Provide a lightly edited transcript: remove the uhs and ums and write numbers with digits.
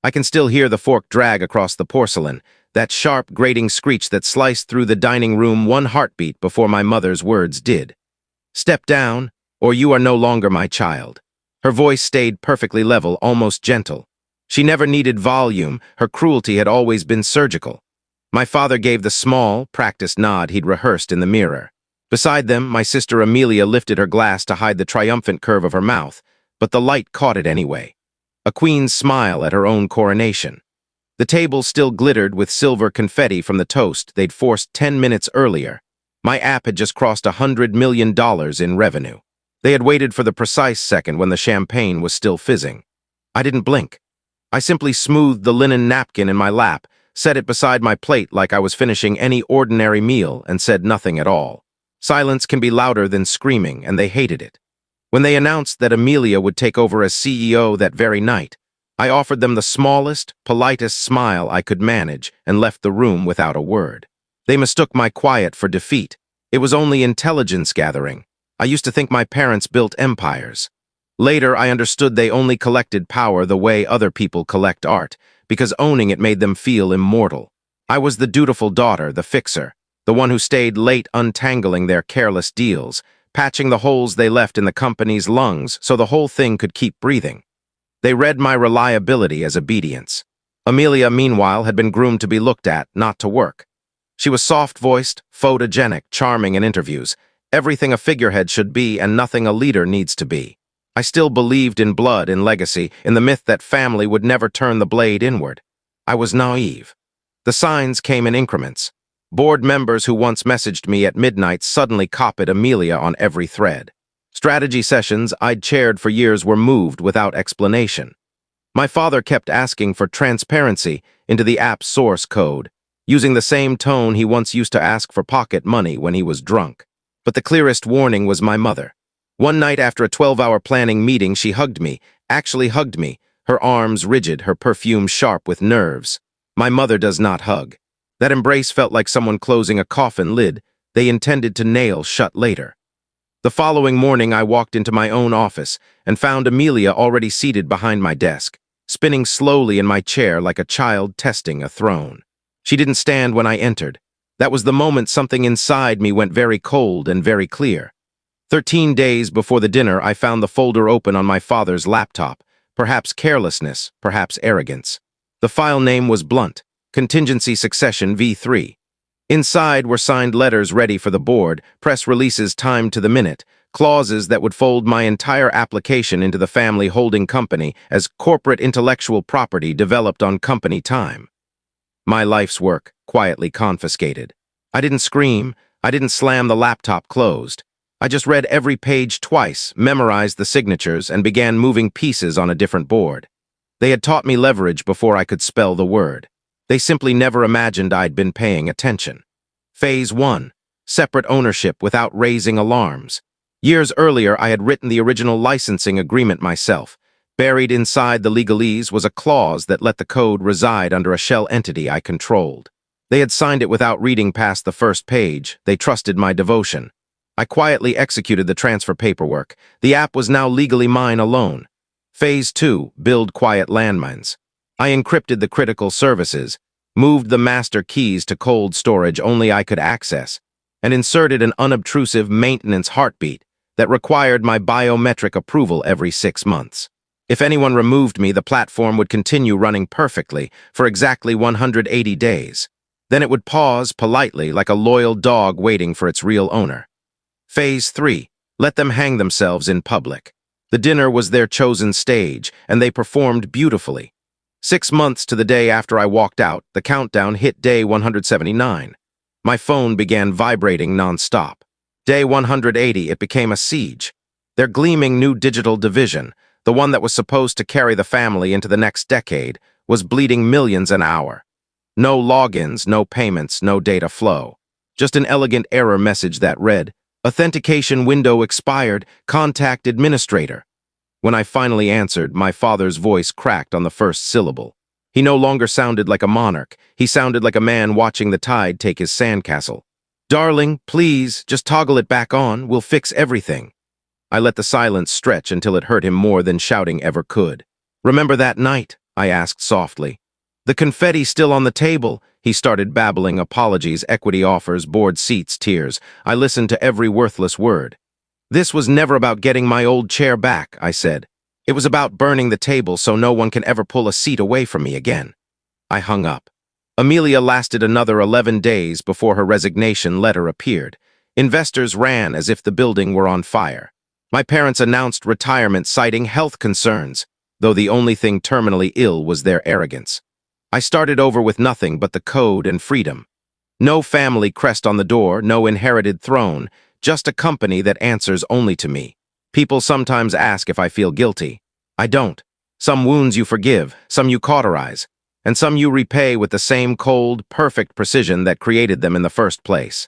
I can still hear the fork drag across the porcelain, that sharp, grating screech that sliced through the dining room one heartbeat before my mother's words did. "Step down, or you are no longer my child." Her voice stayed perfectly level, almost gentle. She never needed volume, her cruelty had always been surgical. My father gave the small, practiced nod he'd rehearsed in the mirror. Beside them, my sister Amelia lifted her glass to hide the triumphant curve of her mouth, but the light caught it anyway. A queen's smile at her own coronation. The table still glittered with silver confetti from the toast they'd forced 10 minutes earlier. My app had just crossed $100 million in revenue. They had waited for the precise second when the champagne was still fizzing. I didn't blink. I simply smoothed the linen napkin in my lap, set it beside my plate like I was finishing any ordinary meal, and said nothing at all. Silence can be louder than screaming, and they hated it. When they announced that Amelia would take over as CEO that very night, I offered them the smallest, politest smile I could manage and left the room without a word. They mistook my quiet for defeat. It was only intelligence gathering. I used to think my parents built empires. Later, I understood they only collected power the way other people collect art, because owning it made them feel immortal. I was the dutiful daughter, the fixer, the one who stayed late untangling their careless deals, patching the holes they left in the company's lungs so the whole thing could keep breathing. They read my reliability as obedience. Amelia, meanwhile, had been groomed to be looked at, not to work. She was soft-voiced, photogenic, charming in interviews, everything a figurehead should be and nothing a leader needs to be. I still believed in blood, in legacy, in the myth that family would never turn the blade inward. I was naive. The signs came in increments. Board members who once messaged me at midnight suddenly copied Amelia on every thread. Strategy sessions I'd chaired for years were moved without explanation. My father kept asking for transparency into the app's source code, using the same tone he once used to ask for pocket money when he was drunk. But the clearest warning was my mother. One night after a 12-hour planning meeting, she hugged me, actually hugged me, her arms rigid, her perfume sharp with nerves. My mother does not hug. That embrace felt like someone closing a coffin lid they intended to nail shut later. The following morning, I walked into my own office and found Amelia already seated behind my desk, spinning slowly in my chair like a child testing a throne. She didn't stand when I entered. That was the moment something inside me went very cold and very clear. 13 days before the dinner, I found the folder open on my father's laptop, perhaps carelessness, perhaps arrogance. The file name was Blunt, Contingency Succession V3. Inside were signed letters ready for the board, press releases timed to the minute, clauses that would fold my entire application into the family holding company as corporate intellectual property developed on company time. My life's work, quietly confiscated. I didn't scream, I didn't slam the laptop closed. I just read every page twice, memorized the signatures, and began moving pieces on a different board. They had taught me leverage before I could spell the word. They simply never imagined I'd been paying attention. Phase 1. Separate ownership without raising alarms. Years earlier, I had written the original licensing agreement myself. Buried inside the legalese was a clause that let the code reside under a shell entity I controlled. They had signed it without reading past the first page. They trusted my devotion. I quietly executed the transfer paperwork. The app was now legally mine alone. Phase 2. Build quiet landmines. I encrypted the critical services, moved the master keys to cold storage only I could access, and inserted an unobtrusive maintenance heartbeat that required my biometric approval every 6 months. If anyone removed me, the platform would continue running perfectly for exactly 180 days. Then it would pause politely like a loyal dog waiting for its real owner. Phase 3. Let them hang themselves in public. The dinner was their chosen stage, and they performed beautifully. 6 months to the day after I walked out, the countdown hit day 179. My phone began vibrating nonstop. Day 180, it became a siege. Their gleaming new digital division, the one that was supposed to carry the family into the next decade, was bleeding millions an hour. No logins, no payments, no data flow. Just an elegant error message that read, "Authentication window expired. Contact administrator." When I finally answered, my father's voice cracked on the first syllable. He no longer sounded like a monarch. He sounded like a man watching the tide take his sandcastle. "Darling, please, just toggle it back on. We'll fix everything." I let the silence stretch until it hurt him more than shouting ever could. "Remember that night?" I asked softly. The confetti still on the table, he started babbling apologies, equity offers, board seats, tears. I listened to every worthless word. This was never about getting my old chair back, I said. It was about burning the table so no one can ever pull a seat away from me again. I hung up. Amelia lasted another 11 days before her resignation letter appeared. Investors ran as if the building were on fire. My parents announced retirement citing health concerns, though the only thing terminally ill was their arrogance. I started over with nothing but the code and freedom. No family crest on the door, no inherited throne, just a company that answers only to me. People sometimes ask if I feel guilty. I don't. Some wounds you forgive, some you cauterize, and some you repay with the same cold, perfect precision that created them in the first place.